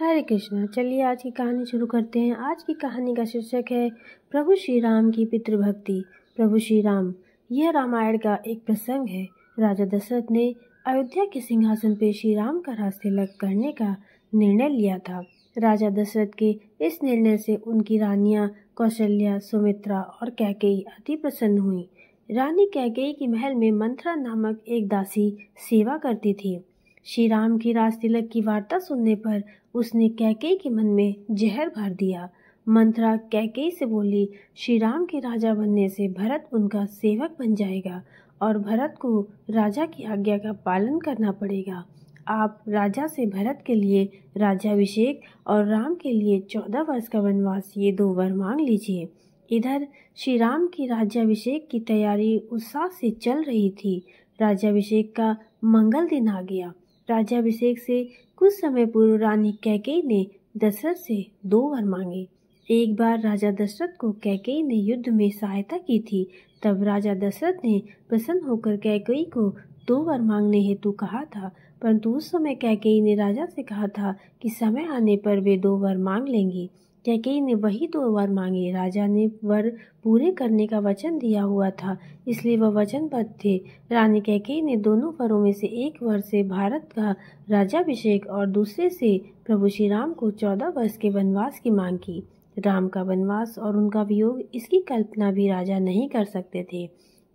हरे कृष्णा। चलिए आज की कहानी शुरू करते हैं। आज की कहानी का शीर्षक है प्रभु श्री राम की पितृभक्ति। प्रभु श्री राम, यह रामायण का एक प्रसंग है। राजा दशरथ ने अयोध्या के सिंहासन पर श्री राम का राजतिलक करने का निर्णय लिया था। राजा दशरथ के इस निर्णय से उनकी रानियां कौशल्या, सुमित्रा और कैकेयी अति प्रसन्न हुई। रानी कैकेयी की महल में मंथरा नामक एक दासी सेवा करती थी। श्री राम की राजतिलक की वार्ता सुनने पर उसने कैकेयी के मन में जहर भर दिया। मंथरा कैकेयी से बोली, श्री राम के राजा बनने से भरत उनका सेवक बन जाएगा और भरत को राजा की आज्ञा का पालन करना पड़ेगा। आप राजा से भरत के लिए राज्याभिषेक और राम के लिए 14 वर्ष का वनवास, ये 2 वर मांग लीजिए। इधर श्री राम की राज्याभिषेक की तैयारी उत्साह से चल रही थी। राज्याभिषेक का मंगल दिन आ गया। राज्याभिषेक से कुछ समय पूर्व रानी कैकेयी ने दशरथ से 2 वर मांगे। एक बार राजा दशरथ को कैकेयी ने युद्ध में सहायता की थी। तब राजा दशरथ ने प्रसन्न होकर कैकेयी को 2 वर मांगने हेतु कहा था, परंतु उस समय कैकेयी ने राजा से कहा था कि समय आने पर वे 2 वर मांग लेंगी। कैकेयी ने वही 2 वर मांगे। राजा ने वर पूरे करने का वचन दिया हुआ था, इसलिए वह वचनबद्ध थे। रानी कैकेयी ने दोनों वरों में से एक वर से भारत का राज्याभिषेक और दूसरे से प्रभु श्री राम को 14 वर्ष के वनवास की मांग की। राम का वनवास और उनका वियोग, इसकी कल्पना भी राजा नहीं कर सकते थे।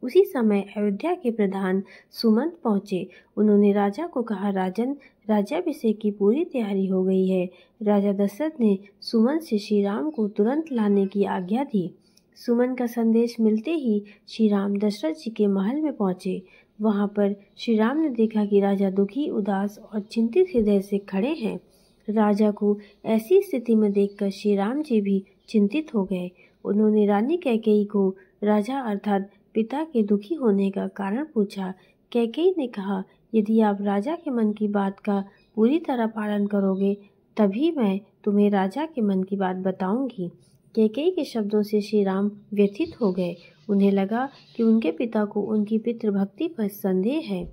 उसी समय अयोध्या के प्रधान सुमंत पहुंचे। उन्होंने राजा को कहा, राजन, राज्याभिषेक की पूरी तैयारी हो गई है। राजा दशरथ ने सुमंत से श्री राम को तुरंत लाने की आज्ञा दी। सुमंत का संदेश मिलते ही श्री राम दशरथ जी के महल में पहुंचे। वहां पर श्री राम ने देखा कि राजा दुखी, उदास और चिंतित हृदय से खड़े हैं। राजा को ऐसी स्थिति में देखकर श्री राम जी भी चिंतित हो गए। उन्होंने रानी कैकेयी को राजा अर्थात पिता के दुखी होने का कारण पूछा। कैकेयी ने कहा, यदि आप राजा के मन की बात का पूरी तरह पालन करोगे तभी मैं तुम्हें राजा के मन की बात बताऊंगी। कैकेयी के शब्दों से श्री राम व्यथित हो गए। उन्हें लगा कि उनके पिता को उनकी पितृभक्ति पर संदेह है।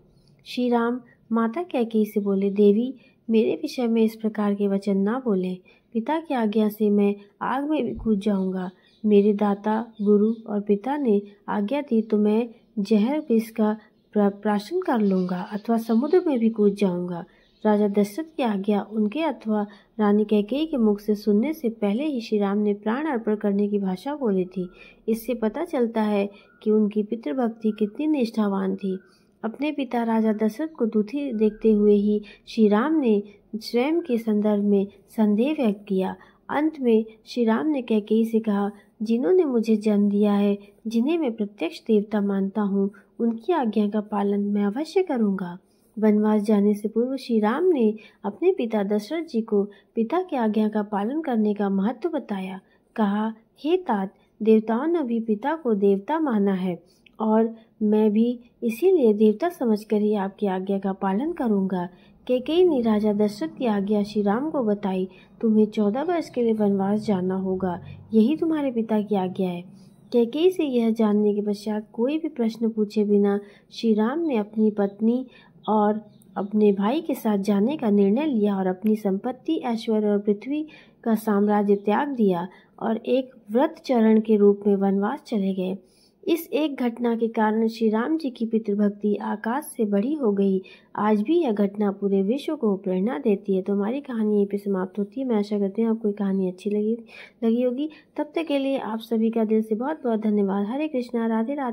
श्री राम माता कैकेयी से बोले, देवी, मेरे विषय में इस प्रकार के वचन ना बोलें। पिता की आज्ञा से मैं आग में भी कूद जाऊंगा। मेरे दाता, गुरु और पिता ने आज्ञा दी तो मैं जहर विष का प्राशन कर लूंगा अथवा समुद्र में भी कूद जाऊंगा। राजा दशरथ की आज्ञा उनके अथवा रानी कैकेयी के मुख से सुनने से पहले ही श्री राम ने प्राण अर्पण करने की भाषा बोली थी। इससे पता चलता है कि उनकी पितृभक्ति कितनी निष्ठावान थी। अपने पिता राजा दशरथ को दुखी देखते हुए ही श्री राम ने स्वयं के संदर्भ में संदेह व्यक्त किया। अंत में श्री राम ने कैकेयी से कहा, जिन्होंने मुझे जन्म दिया है, जिन्हें मैं प्रत्यक्ष देवता मानता हूँ, उनकी आज्ञा का पालन मैं अवश्य करूँगा। वनवास जाने से पूर्व श्री राम ने अपने पिता दशरथ जी को पिता की आज्ञा का पालन करने का महत्व बताया। कहा, हे तात, देवताओं ने भी पिता को देवता माना है और मैं भी इसीलिए देवता समझकर ही आपकी आज्ञा का पालन करूंगा। कैकेयी ने राजा दशरथ की आज्ञा श्री राम को बताई। तुम्हें 14 वर्ष के लिए वनवास जाना होगा, यही तुम्हारे पिता की आज्ञा है। कैकेयी से यह जानने के पश्चात कोई भी प्रश्न पूछे बिना श्री राम ने अपनी पत्नी और अपने भाई के साथ जाने का निर्णय लिया और अपनी संपत्ति, ऐश्वर्य और पृथ्वी का साम्राज्य त्याग दिया और एक व्रतचरण के रूप में वनवास चले गए। इस एक घटना के कारण श्री राम जी की पितृभक्ति आकाश से बड़ी हो गई। आज भी यह घटना पूरे विश्व को प्रेरणा देती है। तो हमारी कहानी यहीं पे समाप्त होती है। मैं आशा करती हूँ आपको ये कहानी अच्छी लगी होगी। तब तक के लिए आप सभी का दिल से बहुत बहुत धन्यवाद। हरे कृष्णा, राधे राधे।